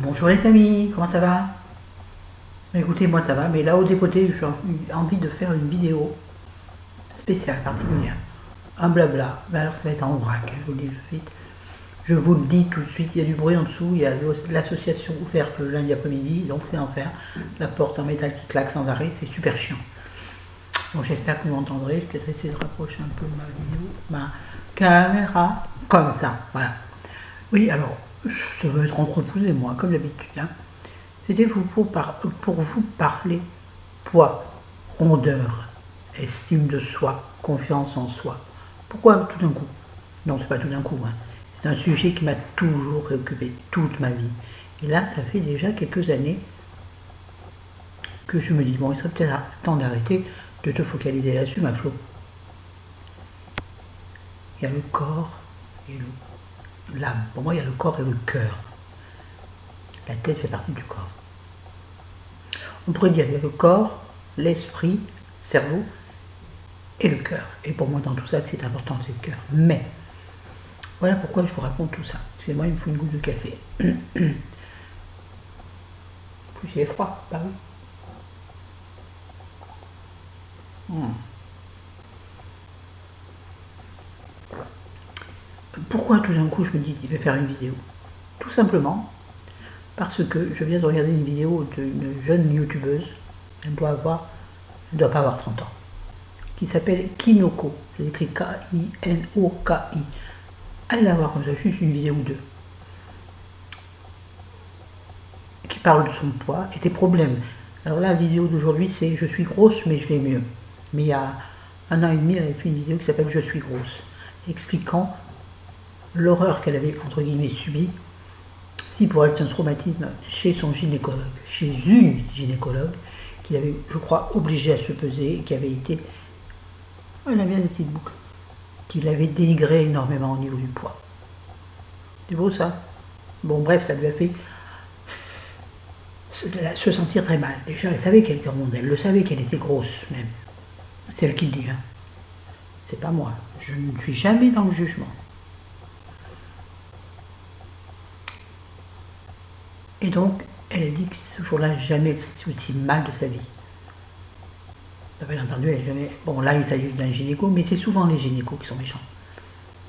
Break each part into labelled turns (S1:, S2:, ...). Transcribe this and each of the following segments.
S1: Bonjour les amis, comment ça va? Écoutez, moi ça va, mais là au dépoté, j'ai envie de faire une vidéo spéciale, particulière. Un blabla, mais alors ça va être en vrac, je vous le dis tout de suite. Je vous le dis tout de suite, il y a du bruit en dessous, il y a l'association ouverte le lundi après-midi, donc c'est l'enfer. La porte en métal qui claque sans arrêt, c'est super chiant. Donc j'espère que vous m'entendrez, je vais peut-être essayer de rapprocher un peu ma vidéo, ma caméra, comme ça, voilà. Oui, alors, ça va être entre vous et moi, comme d'habitude, hein. C'était pour vous parler poids, rondeur, estime de soi, confiance en soi. Pourquoi tout d'un coup? Non, c'est pas tout d'un coup, hein. C'est un sujet qui m'a toujours préoccupé, toute ma vie. Et là, ça fait déjà quelques années que je me dis, bon, il serait peut-être temps d'arrêter de te focaliser là-dessus, ma Flo. Il y a le corps et l'âme. Pour moi, il y a le corps et le cœur. La tête fait partie du corps. On pourrait dire qu'il y a le corps, l'esprit, le cerveau et le cœur. Et pour moi, dans tout ça, c'est important, c'est le cœur. Mais, voilà pourquoi je vous raconte tout ça. Excusez-moi, il me faut une goutte de café. Plus il est froid, bah oui. Pourquoi tout d'un coup je me dis je vais faire une vidéo? Tout simplement parce que je viens de regarder une vidéo d'une jeune youtubeuse, elle doit pas avoir 30 ans, qui s'appelle Kinoko, c'est écrit K-I-N-O-K-I. Allez la voir comme ça, juste une vidéo ou deux, qui parle de son poids et des problèmes. Alors là, la vidéo d'aujourd'hui, c'est je suis grosse mais je vais mieux. Mais il y a 1 an et demi, elle avait fait une vidéo qui s'appelle Je suis grosse, expliquant l'horreur qu'elle avait, entre guillemets, subie. Si pour elle, c'est un traumatisme chez son gynécologue, chez une gynécologue, qui l'avait, je crois, obligée à se peser et qui avait été, elle a bien des petites boucles, qui l'avait dénigré énormément au niveau du poids. C'est beau ça? Bon, bref, ça lui a fait se sentir très mal. Déjà, elle savait qu'elle était ronde, elle le savait qu'elle était grosse même. C'est elle qui le dit, hein. C'est pas moi. Je ne suis jamais dans le jugement. Et donc, elle a dit que ce jour-là, jamais elle s'est aussi mal de sa vie. Bien entendu, elle n'a jamais... Bon, là, il s'agit d'un gynéco, mais c'est souvent les gynécos qui sont méchants.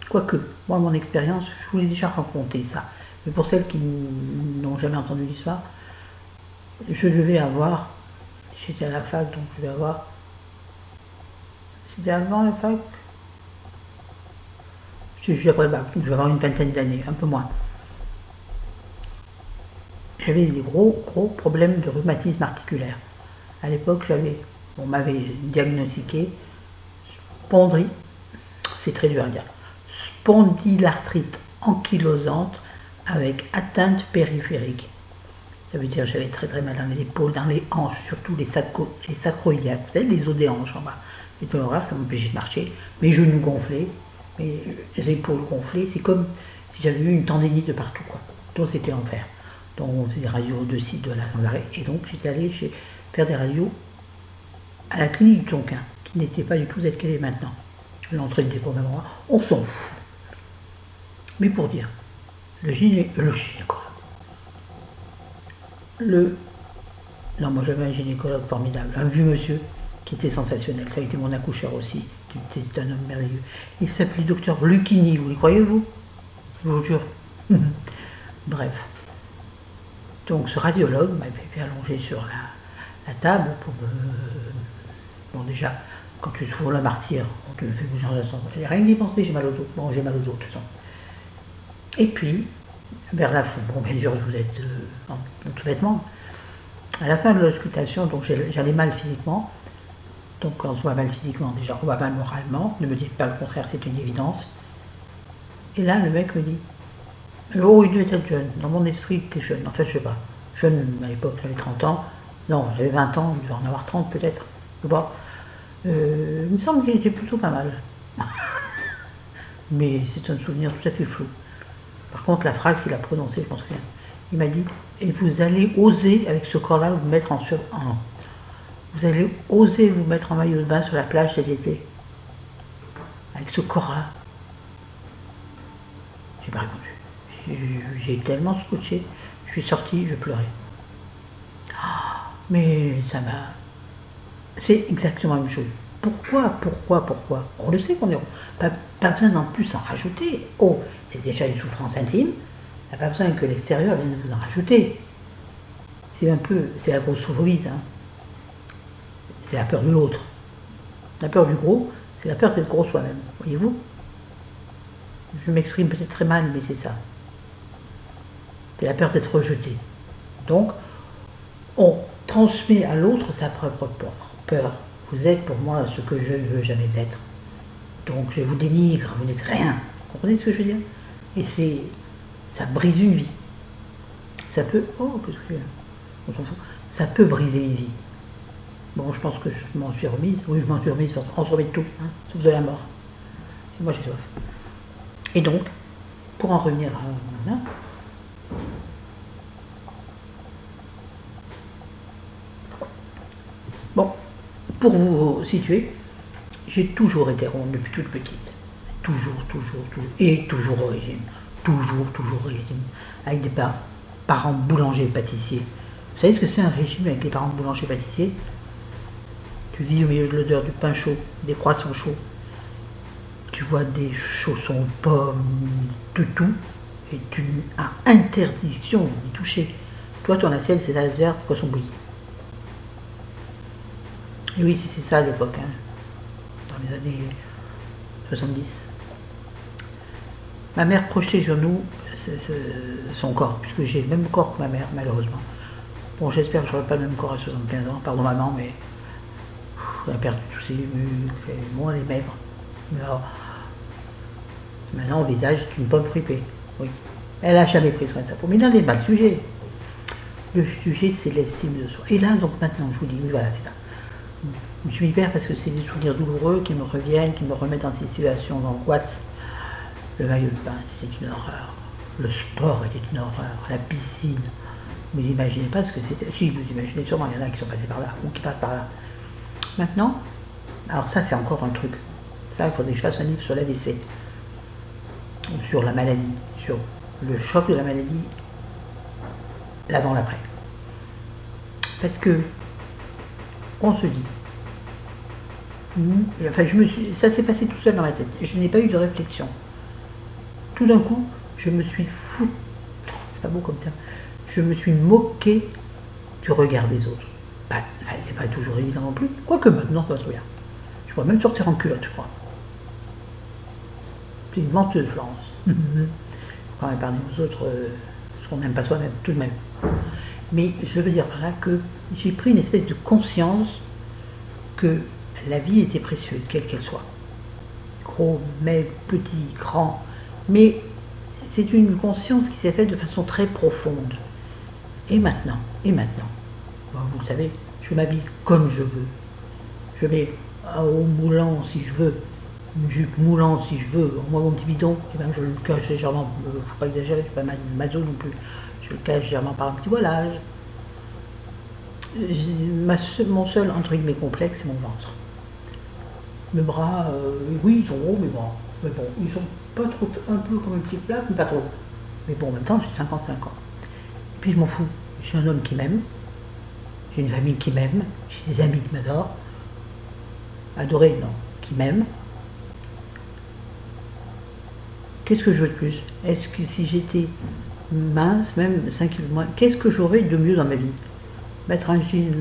S1: Quoique, moi, mon expérience, je vous l'ai déjà raconté ça. Mais pour celles qui n'ont jamais entendu l'histoire, je devais avoir... J'étais à la fac, donc je devais avoir... C'était avant la fac? C'était juste après le bac, donc je vais avoir une vingtaine d'années, un peu moins. J'avais des gros problèmes de rhumatisme articulaire. À l'époque, on m'avait diagnostiqué c'est très dur à dire, spondylarthrite ankylosante avec atteinte périphérique. Ça veut dire que j'avais très mal dans les épaules, dans les hanches, surtout les sacroiliaques, vous savez, les os des hanches en bas. C'était l'horreur, ça m'empêchait de marcher. Mes genoux gonflaient, mes épaules gonflaient. C'est comme si j'avais eu une tendinite de partout, quoi. Donc c'était l'enfer. Donc on faisait des radios de site de là sans arrêt. Et donc j'étais allée faire des radios à la clinique du Tonkin, qui n'était pas du tout celle qu'elle est maintenant. L'entrée n'était pas au même endroit. On s'en fout. Mais pour dire, le gynécologue, non, moi j'avais un gynécologue formidable, un vieux monsieur qui était sensationnel. Ça a été mon accoucheur aussi. C'était un homme merveilleux. Il s'appelait docteur Lucchini, vous y croyez-vous? Je vous jure. Bref. Donc ce radiologue m'avait fait allonger sur la table pour me... Bon, déjà, quand tu souffres la martyre, on te fait bouger dans un sens. Rien d'y penser, j'ai mal au dos. Bon, j'ai mal au dos de toute façon. Et puis, vers la fin, bon, bien sûr, vous êtes en sous-vêtements. À la fin de l'auscultation, donc j'allais mal physiquement. Donc quand on se voit mal physiquement, déjà, on va mal moralement. Ne me dites pas le contraire, c'est une évidence. Et là, le mec me dit, oh, il devait être jeune. Dans mon esprit, il était jeune. En fait, je sais pas. Jeune, à l'époque, j'avais 30 ans. Non, j'avais 20 ans, il devait en avoir 30 peut-être. Bon. Il me semble qu'il était plutôt pas mal. Mais c'est un souvenir tout à fait flou. Par contre, la phrase qu'il a prononcée, je m'en souviens. Il m'a dit, et vous allez oser, avec ce corps-là, vous mettre vous allez oser vous mettre en maillot de bain sur la plage cet été. Avec ce corps-là. J'ai pas répondu. J'ai tellement scotché. Je suis sortie, je pleurais. Ah, mais ça m'a... C'est exactement la même chose. Pourquoi On le sait qu'on n'a pas besoin d'en plus en rajouter. Oh, c'est déjà une souffrance intime. Il n'y a pas besoin que l'extérieur vienne vous en rajouter. C'est un peu, c'est la grosse souffrance, hein. C'est la peur de l'autre. La peur du gros, c'est la peur d'être gros soi-même. Voyez-vous? Je m'exprime peut-être très mal, mais c'est ça. C'est la peur d'être rejeté. Donc, on transmet à l'autre sa propre peur. Vous êtes pour moi ce que je ne veux jamais être. Donc je vous dénigre, vous n'êtes rien. Vous comprenez ce que je veux dire? Et ça brise une vie. Ça peut... Oh, qu'est-ce que on s'en fout. Ça peut briser une vie. Bon, je pense que je m'en suis remise. Oui, je m'en suis remise. On se remet de tout, hein, sauf de la mort. Moi, j'ai soif. Et donc, pour en revenir à... Bon, pour vous situer, j'ai toujours été ronde depuis toute petite. Toujours. Et toujours au régime. Toujours au régime. Avec des parents boulangers et pâtissiers. Vous savez ce que c'est un régime avec les parents boulangers et pâtissiers? Tu vis au milieu de l'odeur du pain chaud, des croissants chauds. Tu vois des chaussons pommes, de tout. Et tu as interdiction d'y toucher. Toi, ton assiette, c'est salade verte, poisson bouilli. Et oui, c'est ça à l'époque, hein, dans les années 70. Ma mère projetait sur nous son corps, puisque j'ai le même corps que ma mère, malheureusement. Bon, j'espère que je n'aurai pas le même corps à 75 ans, pardon maman, mais elle a perdu tous ses muscles, bon, elle est maigre. Mais alors, maintenant, au visage, c'est une pomme fripée. Oui. Elle n'a jamais pris soin de sa peau. Mais là, n'est pas le sujet. Le sujet, c'est l'estime de soi. Et là, donc maintenant, je vous dis, oui, voilà, c'est ça. Je m'y perds parce que c'est des souvenirs douloureux qui me reviennent, qui me remettent dans ces situations d'angoisse. Le maillot de bain, c'était une horreur. Le sport était une horreur. La piscine. Vous imaginez pas ce que c'était. Si, vous imaginez sûrement, il y en a qui sont passés par là, ou qui passent par là. Maintenant, alors ça, c'est encore un truc. Ça, il faudrait que je fasse un livre sur l'AVC. Sur la maladie. Sur le choc de la maladie, l'avant, l'après. Parce que, on se dit, enfin, ça s'est passé tout seul dans ma tête. Je n'ai pas eu de réflexion. Tout d'un coup, je me suis foutu, c'est pas beau comme ça, je me suis moqué du regard des autres. Enfin, c'est pas toujours évident non plus. Quoique maintenant, ça va trop bien. Je pourrais même sortir en culotte, je crois. C'est une menteuse, Florence. Quand même épargner aux autres ce qu'on n'aime pas soi-même, tout de même. Mais je veux dire par là que j'ai pris une espèce de conscience que la vie était précieuse, quelle qu'elle soit. Gros, maigre, petit, grand. Mais c'est une conscience qui s'est faite de façon très profonde. Et maintenant, bon, vous le savez, je m'habille comme je veux. Je mets un haut moulant si je veux, une jupe moulante si je veux, moi mon petit bidon, et ben je le cache légèrement, il ne faut pas exagérer, je ne suis pas maso non plus, je le cache légèrement par un petit voilage. Mon seul, entre guillemets, complexe, c'est mon ventre. Mes bras, oui, ils sont gros, mes bras. Mais bon, ils sont pas trop, un peu comme une petite plaque, mais pas trop. Mais bon, en même temps, j'ai 55 ans. Et puis je m'en fous. J'ai un homme qui m'aime, j'ai une famille qui m'aime, j'ai des amis qui m'adorent. Adorés, non, qui m'aiment. Qu'est-ce que je veux de plus? Est-ce que si j'étais mince, même 5 kg moins, qu'est-ce que j'aurais de mieux dans ma vie? Mettre un jean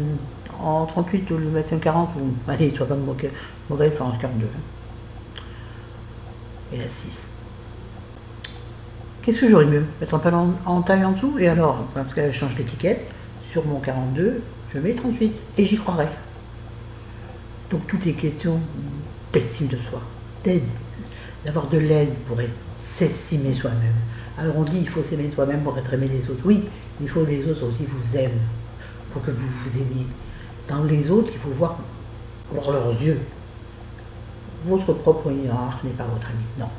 S1: en 38 ou le mettre en 40, ou allez, sois pas mauvais, Florence 42. Et la 6. Qu'est-ce que j'aurais mieux? Mettre un pantalon en taille en dessous? Et alors, parce qu'elle change l'étiquette, sur mon 42, je mets 38. Et j'y croirais. Donc toutes les questions d'estime de soi, d'avoir de l'aide pour s'estimer soi-même. Alors on dit il faut s'aimer soi-même pour être aimé des autres. Oui, il faut que les autres aussi vous aiment, pour que vous vous aimiez. Dans les autres, il faut voir leurs yeux. Votre propre miroir n'est pas votre ami. Non.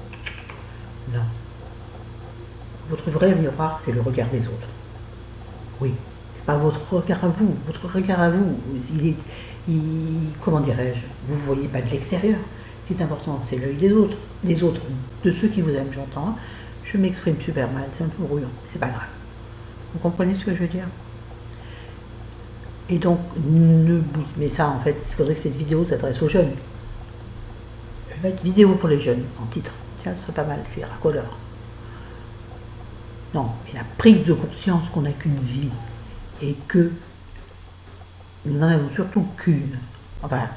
S1: Non. Votre vrai miroir, c'est le regard des autres. Oui. C'est pas votre regard à vous. Votre regard à vous, comment dirais-je, vous ne voyez pas de l'extérieur. Ce qui est important, c'est l'œil des autres, de ceux qui vous aiment, j'entends. Je m'exprime super mal, c'est un peu brouillon, c'est pas grave. Vous comprenez ce que je veux dire? Et donc, mais ça, en fait, il faudrait que cette vidéo s'adresse aux jeunes. Je vais mettre vidéo pour les jeunes en titre. Tiens, ce serait pas mal, c'est racoleur. Non, mais la prise de conscience qu'on n'a qu'une vie et que nous n'en avons surtout qu'une. Enfin,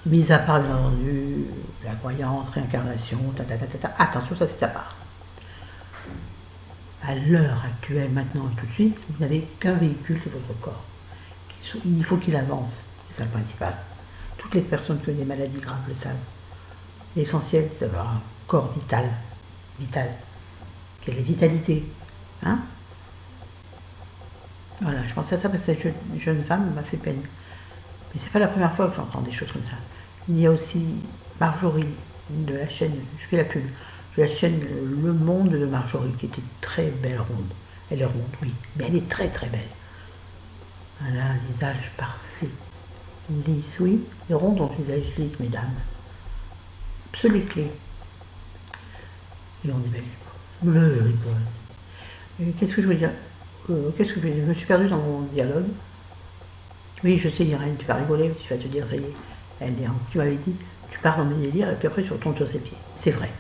S1: mis à part, bien entendu, la croyance, réincarnation, attention, ça c'est à part. À l'heure actuelle, maintenant et tout de suite, vous n'avez qu'un véhicule, c'est votre corps. Il faut qu'il avance, c'est ça le principal. Toutes les personnes qui ont des maladies graves le savent. L'essentiel, c'est d'avoir un corps vital, quelle est vitalité, hein? Voilà, je pensais à ça parce que cette jeune femme m'a fait peine. Mais c'est pas la première fois que j'entends des choses comme ça. Il y a aussi Marjorie, de la chaîne, je fais la pub, de la chaîne Le Monde de Marjorie, qui était très belle ronde. Elle est ronde, oui, mais elle est très très belle. Elle a un visage parfait, lisse, oui, et rond dans le visage lisse, mesdames. Absolument clé. Et on dit belle. Le rigole. Qu'est-ce que je veux dire? Je me suis perdue dans mon dialogue. Oui, je sais, Irène, tu vas rigoler, tu vas te dire, ça y est, tu m'avais dit, tu pars dans mes délires, et puis après tu retournes sur ses pieds. C'est vrai.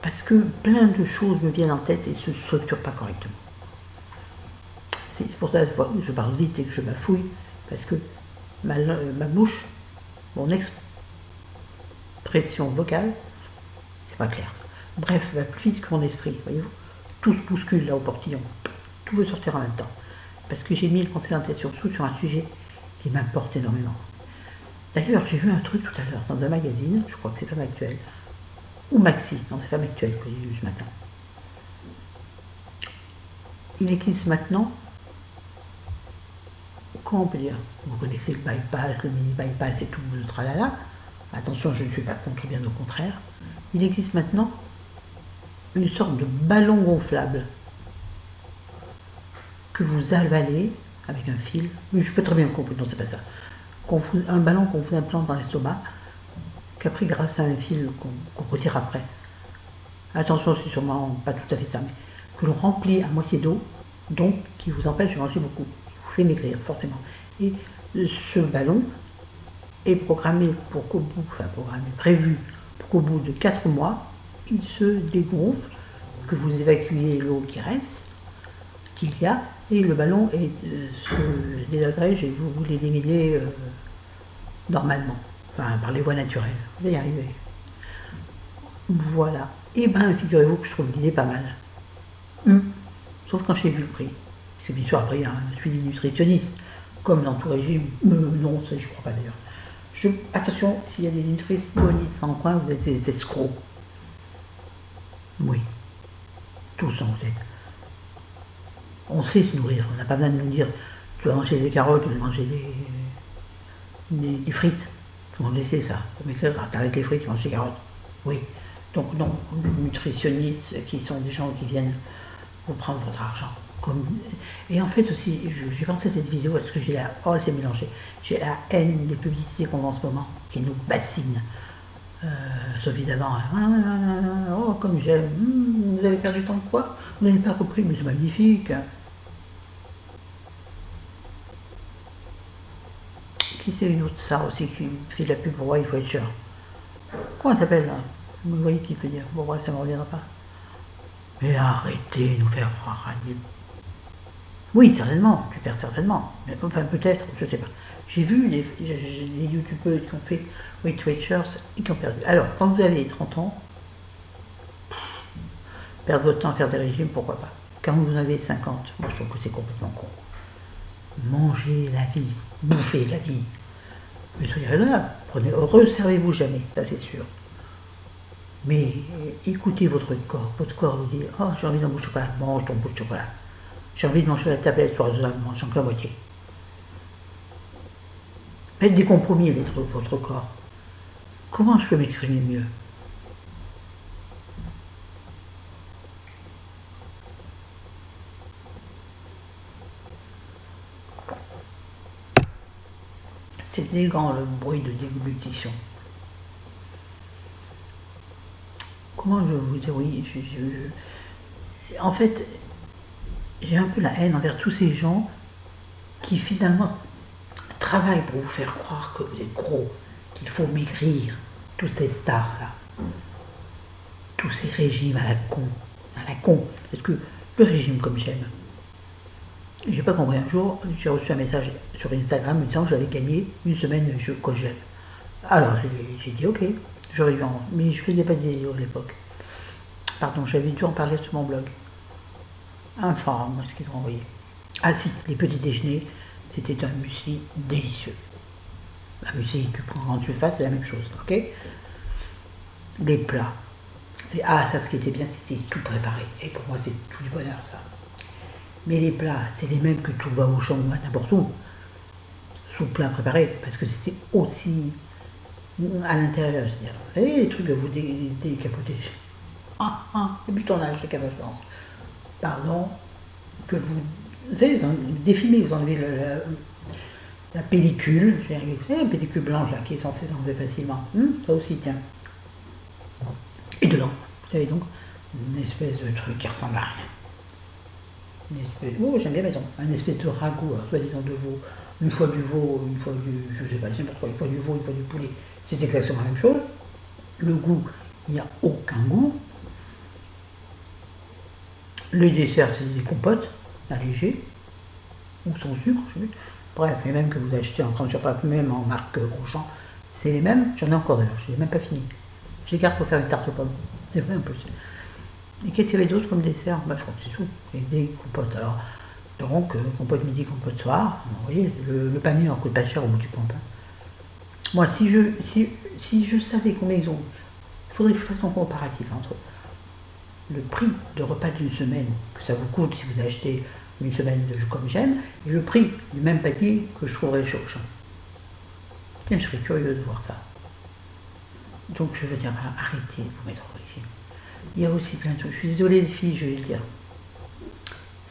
S1: Parce que plein de choses me viennent en tête et ne se structurent pas correctement. C'est pour ça que je parle vite et que je bafouille, parce que ma bouche, mon expression vocale, c'est pas clair. Bref, va plus vite que mon esprit, voyez-vous. Tout se bouscule là au portillon. Tout veut sortir en même temps. Parce que j'ai mis le conseil d'attention sur un sujet qui m'importe énormément. D'ailleurs, j'ai vu un truc tout à l'heure dans un magazine, je crois que c'est Femme Actuelle, ou Maxi, non c'est Femme Actuelle que j'ai vu ce matin. Il existe maintenant, comment on peut dire, vous connaissez le bypass, le mini bypass et tout le tralala. Attention, je ne suis pas contre, bien au contraire. Il existe maintenant une sorte de ballon gonflable que vous avalez avec un fil. Je peux très bien comprendre, non c'est pas ça. Un ballon qu'on vous implante dans l'estomac, qu'après grâce à un fil qu'on retire après. Attention, c'est sûrement pas tout à fait ça, mais que l'on remplit à moitié d'eau, donc qui vous empêche de manger beaucoup, qui vous fait maigrir forcément. Et ce ballon est programmé pour qu'au bout, prévu pour qu'au bout de 4 mois, il se dégonfle, que vous évacuez l'eau qui reste, qu'il y a, et le ballon se désagrège et vous l'éliminez normalement, enfin par les voies naturelles. Vous allez y arriver. Voilà. Et bien, figurez-vous que je trouve l'idée pas mal. Sauf quand j'ai vu le prix. C'est bien sûr après un suivi nutritionniste, comme dans tout régime. Non, ça je crois pas d'ailleurs. Attention, s'il y a des nutritionnistes en coin, vous êtes des escrocs. Oui. Tous en vous êtes. On sait se nourrir, on n'a pas besoin de nous dire tu vas manger des carottes, tu vas manger des frites. Tout le monde sait ça. Mais t'arrêtes les frites, tu manges des carottes. Oui. Donc non, les nutritionnistes qui sont des gens qui viennent vous prendre votre argent. Et en fait aussi, j'ai pensé à cette vidéo parce que j'ai la... Oh, elle s'est mélangée. J'ai la haine des publicités qu'on voit en ce moment, qui nous bassinent. Sauf évidemment, oh comme j'aime, vous avez perdu tant de quoi? Vous n'avez pas compris, mais c'est magnifique. Qui c'est une autre ça aussi qui fait de la pub pour Weight Watcher? Comment elle s'appelle là? Vous voyez qui peut dire? Bon bref, ça ne me reviendra pas. Mais arrêtez de nous faire croire à Dieu. Oui, certainement, tu perds certainement. Mais, enfin, peut-être, je ne sais pas. J'ai vu les youtubeurs qui ont fait Weight Watchers et qui ont perdu. Alors, quand vous avez 30 ans, perdre votre temps à faire des régimes, pourquoi pas. Quand vous avez 50, moi je trouve que c'est complètement con. Mangez la vie, bouffez la vie. Mais soyez raisonnable, resservez-vous jamais, ça c'est sûr. Mais écoutez votre corps vous dit, oh j'ai envie d'un bout de chocolat, mange ton bout de chocolat. J'ai envie de manger la tablette, sois raisonnable, mange que la moitié. Faites des compromis avec votre corps. Comment je peux m'exprimer mieux? C'est élégant le bruit de déglutition. Comment je vais vous dire? Oui, en fait, j'ai un peu la haine envers tous ces gens qui finalement travaillent pour vous faire croire que vous êtes gros, qu'il faut maigrir, toutes ces stars-là, tous ces régimes à la con, parce que le régime comme j'aime, j'ai pas compris. Un jour, j'ai reçu un message sur Instagram me disant que j'avais gagné une semaine de jeu Kogel. Alors j'ai dit ok, j'aurais dû en... Mais je faisais pas de vidéo à l'époque. Pardon, j'avais dû en parler sur mon blog. Enfin, moi, ce qu'ils ont envoyé. Ah si, les petits déjeuners, c'était un muesli délicieux. Un muesli que tu prends quand tu le fasses, c'est la même chose, ok? Les plats. Ah, ça, ce qui était bien, c'était tout préparé. Et pour moi, c'est tout du bonheur, ça. Mais les plats, c'est les mêmes que tout va au champ ou à n'importe où, sous plat préparé, parce que c'était aussi à l'intérieur, c'est-à-dire, vous savez, les trucs que vous décapotez. C'est plus ton âge, la capacitance. Pardon, que vous savez, vous défilez, vous enlevez la pellicule, vous savez, la pellicule blanche là, qui est censée s'enlever facilement. Ça aussi, tiens. Et dedans, vous savez donc, une espèce de truc qui ressemble à rien. Une espèce, oh, j'aime bien maison, un espèce de ragoût, soi-disant de veau, une fois du veau, une fois du, je sais pas, une fois du veau, une fois du poulet, c'est exactement la même chose. Le goût, il n'y a aucun goût. Les desserts, c'est des compotes allégées, ou sans sucre, je sais plus. Bref, les mêmes que vous achetez en grande surface, même en marque Auchan, c'est les mêmes. J'en ai encore d'ailleurs, je n'ai même pas fini. Je les garde pour faire une tarte aux pommes. C'est vrai en plus. Et qu'est-ce qu'il y avait d'autre comme dessert? Je crois que c'est tout. Et des compotes. Alors, donc, compote midi, compote soir. Vous voyez, le panier en coûte pas cher au bout du compte. Moi, si je savais combien ils ont, il faudrait que je fasse un comparatif entre le prix de repas d'une semaine que ça vous coûte si vous achetez une semaine de comme j'aime, et le prix du même panier que je trouverais chez Auchan. Tiens, je serais curieux de voir ça. Donc je veux dire, arrêtez de vous mettre au régime. Il y a aussi plein de trucs. Je suis désolée les filles, je vais le dire.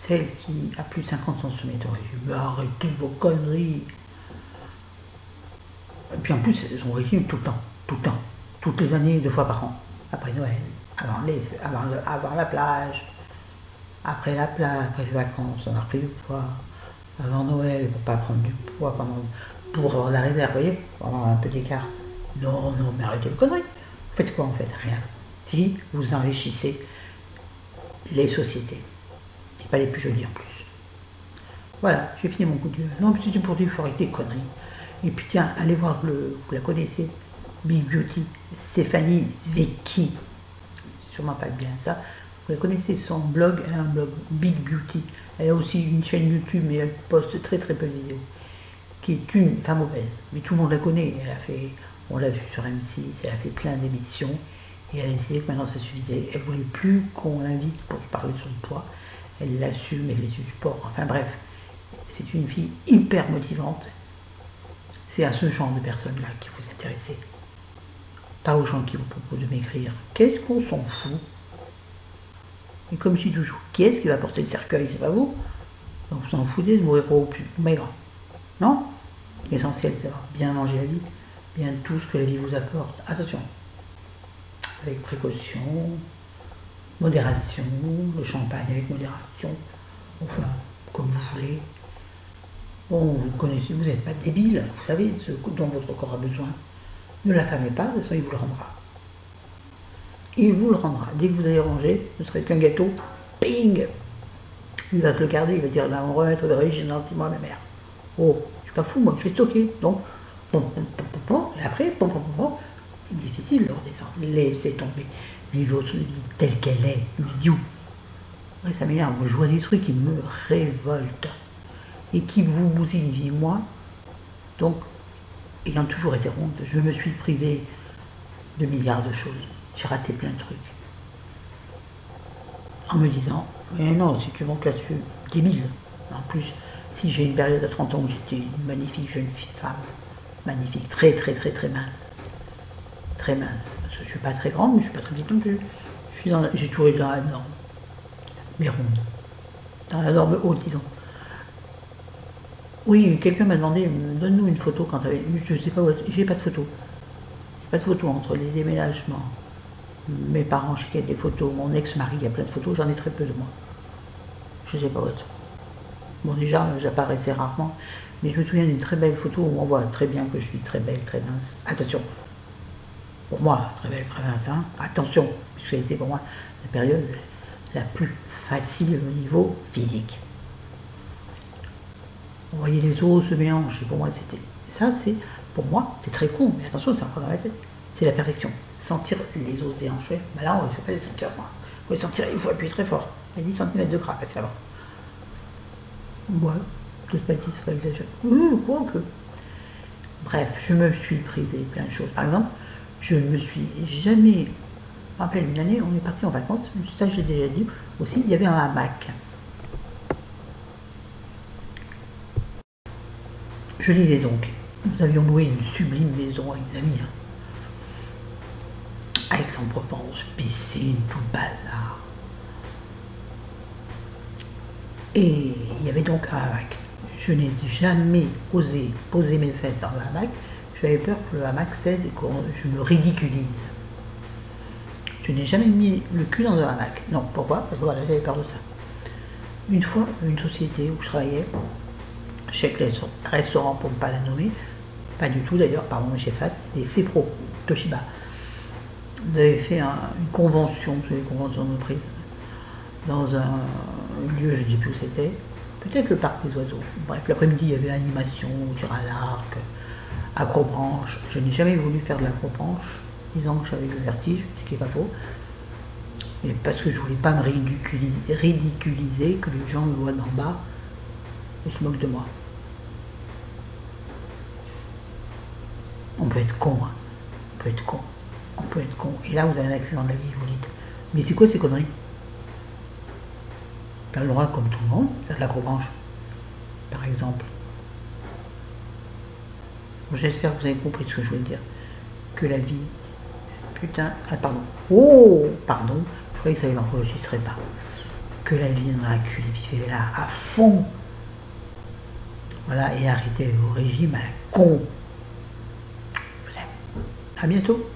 S1: Celle qui a plus de 50 ans se met au régime. Mais arrêtez vos conneries. Et puis en plus, elles sont au régime tout le temps. Toutes les années, 2 fois par an. Après Noël, avant la plage, après la plage, après les vacances, on a repris du poids. Avant Noël, pour pas prendre du poids, pour avoir la réserve, vous voyez, pour avoir un peu d'écart. Non, mais arrêtez les conneries. Vous faites quoi en fait? Rien. Si vous enrichissez les sociétés. Et pas les plus jolies en plus. Voilà, j'ai fini mon coup de gueule. Non, mais c'était pour dire qu'il faut arrêter les conneries. Et puis tiens, allez voir vous la connaissez, Big Beauty, Stéphanie Zvecki. Sûrement pas bien ça. Vous la connaissez, son blog, elle a un blog Big Beauty. Elle a aussi une chaîne YouTube, mais elle poste très peu de vidéos. Qui est une femme obèse. Mais tout le monde la connaît. Elle a fait, on l'a vu sur M6, elle a fait plein d'émissions. Et elle a décidé que maintenant ça suffisait. Elle ne voulait plus qu'on l'invite pour parler de son poids. Elle l'assume, elle est du sport. Enfin bref, c'est une fille hyper motivante. C'est à ce genre de personnes-là qu'il faut s'intéresser. Pas aux gens qui vous proposent de maigrir. Qu'est-ce qu'on s'en fout? Et comme je dis toujours, qui est-ce qui va porter le cercueil? C'est pas vous. Donc vous s'en foutez de mourir au plus maigre. Non? L'essentiel, c'est bien manger la vie, bien tout ce que la vie vous apporte. Attention, avec précaution, modération, le champagne avec modération, enfin, comme vous voulez. Bon, vous connaissez, vous n'êtes pas débile, vous savez ce dont votre corps a besoin. Ne l'affamez pas, de toute façon, il vous le rendra. Il vous le rendra. Dès que vous allez manger, ne serait-ce qu'un gâteau, ping! Il va se le garder, il va dire, là, on va remettre de régime gentiment à ma mère. Oh, je suis pas fou, moi, je vais stocker. Donc, et après, c'est difficile de redescendre. Laissez tomber. Vivez votre vie telle qu'elle est. Idiot. Ouais, ça m'énerve. Moi, je vois des trucs qui me révoltent. Et qui vous bousillent une vie, moi. Donc, ayant toujours été ronde, je me suis privée de milliards de choses. J'ai raté plein de trucs. En me disant, mais non, si tu montes là-dessus, débile. En plus, si j'ai une période de 30 ans où j'étais une magnifique jeune femme, magnifique, très mince. Très mince. Je ne suis pas très grande, mais je ne suis pas très petite non plus. J'ai toujours été dans la norme. Mais ronde. Dans la norme haute, disons. Oui, quelqu'un m'a demandé, donne-nous une photo quand tu avais... Je ne sais pas où... J'ai pas de photo. Pas de photo entre les déménagements. Mes parents, je des photos. Mon ex-mari, il y a plein de photos. J'en ai très peu de moi. Je sais pas où elles sont. Bon, déjà, j'apparaissais rarement, mais je me souviens d'une très belle photo où on voit très bien que je suis très belle, très mince. Attention, pour moi, très belle, très mince, hein. Attention, puisque c'était pour moi la période la plus facile au niveau physique. Vous voyez les os se mélanger, pour moi c'était... Ça, c'est, pour moi, c'est très con, mais attention, c'est encore dans la tête. C'est la perfection. Sentir les os déhanchés, ben là, on ne fait pas les sentir, moi. Il faut les sentir, il faut appuyer très fort. Il y a 10 cm de gras, c'est avant. Ouais, peut-être pas 10, il faut exagérer. Quoi que. Bref, je me suis privé plein de choses. Par exemple, je ne me suis jamais... Je me rappelle une année, on est parti en vacances, ça j'ai déjà dit aussi, il y avait un hamac. Je disais donc, nous avions loué une sublime maison avec des amis. Aix-en-Provence, piscine, tout le bazar. Et il y avait donc un hamac. Je n'ai jamais osé poser mes fesses dans le hamac. J'avais peur que le hamac cède et que je me ridiculise. Je n'ai jamais mis le cul dans un hamac. Non, pourquoi? Parce que voilà, j'avais peur de ça. Une fois, une société où je travaillais, chez les restaurants pour ne pas la nommer, pas du tout d'ailleurs, pardon, j'efface, des CPRO, Toshiba. Vous avez fait une convention, une convention d'entreprise, dans un lieu, je ne sais plus où c'était, peut-être le parc des oiseaux. Bref, l'après-midi, il y avait animation, tir à l'arc, acrobranche. Je n'ai jamais voulu faire de l'acrobranche, disant que j'avais le vertige, ce qui n'est pas faux. Et parce que je ne voulais pas me ridiculiser, que les gens me voient d'en bas et se moquent de moi. On peut être con, hein. On peut être con. On peut être con. Et là, vous avez un accident de la vie, vous dites. Mais c'est quoi ces conneries? Tu as le droit, comme tout le monde, faire de l'acrobranche, par exemple. J'espère que vous avez compris ce que je voulais dire. Que la vie... Putain... Ah, pardon. Oh, pardon. Je croyais que ça n'enregistrerait pas. Que la vie dans la cul, vivez-la à fond. Voilà, et arrêtez vos régimes à la con. Je vous aime. À bientôt.